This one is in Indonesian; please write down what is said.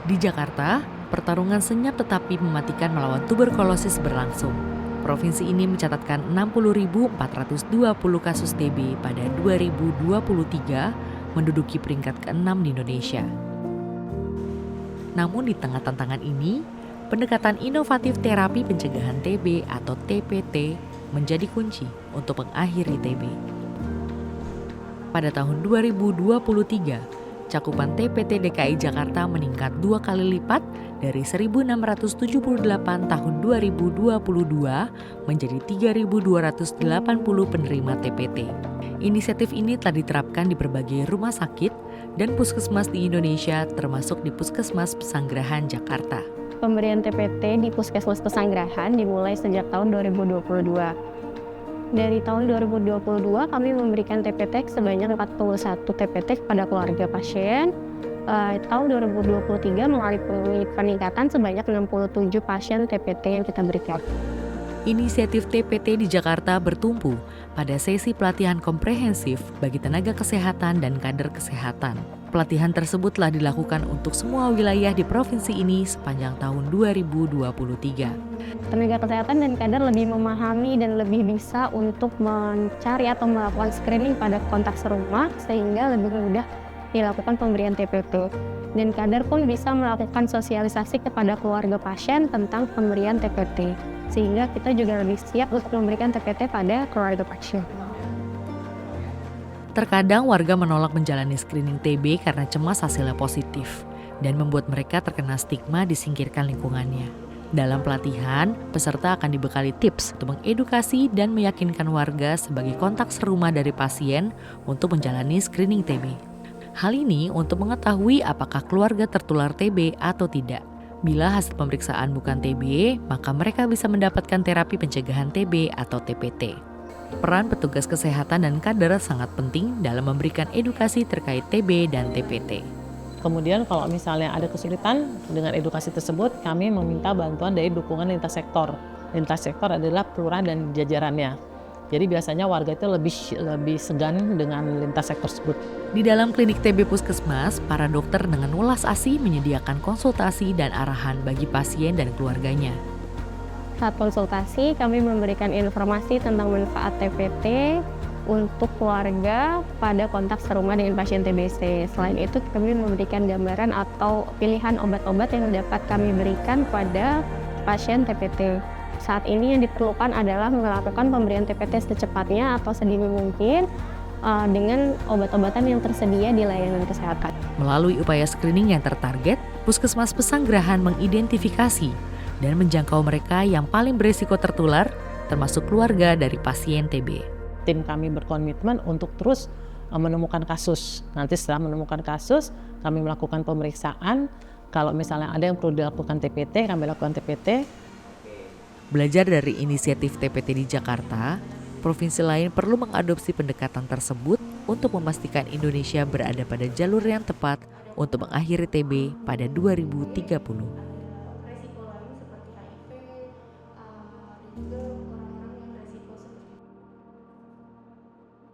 Di Jakarta, pertarungan senyap tetapi mematikan melawan tuberkulosis berlangsung. Provinsi ini mencatatkan 60.420 kasus TB pada 2023, menduduki peringkat ke-6 di Indonesia. Namun di tengah tantangan ini, pendekatan inovatif terapi pencegahan TB atau TPT menjadi kunci untuk mengakhiri TB. Pada tahun 2023, cakupan TPT DKI Jakarta meningkat 2 kali lipat dari 1.678 tahun 2022 menjadi 3.280 penerima TPT. Inisiatif ini telah diterapkan di berbagai rumah sakit dan puskesmas di Indonesia, termasuk di Puskesmas Pesanggerahan Jakarta. Pemberian TPT di Puskesmas Pesanggerahan dimulai sejak tahun 2022. Dari tahun 2022 kami memberikan TPT sebanyak 41 TPT kepada keluarga pasien. Tahun 2023 mengalami peningkatan sebanyak 67 pasien TPT yang kita berikan. Inisiatif TPT di Jakarta bertumpu pada sesi pelatihan komprehensif bagi tenaga kesehatan dan kader kesehatan. Pelatihan tersebut telah dilakukan untuk semua wilayah di provinsi ini sepanjang tahun 2023. Tenaga kesehatan dan kader lebih memahami dan lebih bisa untuk mencari atau melakukan screening pada kontak serumah sehingga lebih mudah dilakukan pemberian TPT. Dan kader pun bisa melakukan sosialisasi kepada keluarga pasien tentang pemberian TPT. Sehingga kita juga lebih siap untuk memberikan TPT pada keluarga pasien. Terkadang warga menolak menjalani screening TB karena cemas hasilnya positif dan membuat mereka terkena stigma disingkirkan lingkungannya. Dalam pelatihan, peserta akan dibekali tips untuk mengedukasi dan meyakinkan warga sebagai kontak serumah dari pasien untuk menjalani screening TB. Hal ini untuk mengetahui apakah keluarga tertular TB atau tidak. Bila hasil pemeriksaan bukan TB, maka mereka bisa mendapatkan terapi pencegahan TB atau TPT. Peran petugas kesehatan dan kader sangat penting dalam memberikan edukasi terkait TB dan TPT. Kemudian kalau misalnya ada kesulitan dengan edukasi tersebut, kami meminta bantuan dari dukungan lintas sektor. Lintas sektor adalah pelurah dan jajarannya. Jadi biasanya warga itu lebih segan dengan lintas sektor tersebut. Di dalam klinik TB Puskesmas, para dokter dengan welas asih menyediakan konsultasi dan arahan bagi pasien dan keluarganya. Saat konsultasi, kami memberikan informasi tentang manfaat TPT untuk keluarga pada kontak serumah dengan pasien TBC. Selain itu, kami memberikan gambaran atau pilihan obat-obat yang dapat kami berikan pada pasien TPT. Saat ini yang diperlukan adalah melakukan pemberian TPT secepatnya atau sedini mungkin dengan obat-obatan yang tersedia di layanan kesehatan. Melalui upaya screening yang tertarget, Puskesmas Pesanggerahan mengidentifikasi dan menjangkau mereka yang paling berisiko tertular, termasuk keluarga dari pasien TB. Tim kami berkomitmen untuk terus menemukan kasus. Nanti setelah menemukan kasus, kami melakukan pemeriksaan. Kalau misalnya ada yang perlu dilakukan TPT, kami lakukan TPT. Belajar dari inisiatif TPT di Jakarta, provinsi lain perlu mengadopsi pendekatan tersebut untuk memastikan Indonesia berada pada jalur yang tepat untuk mengakhiri TB pada 2030.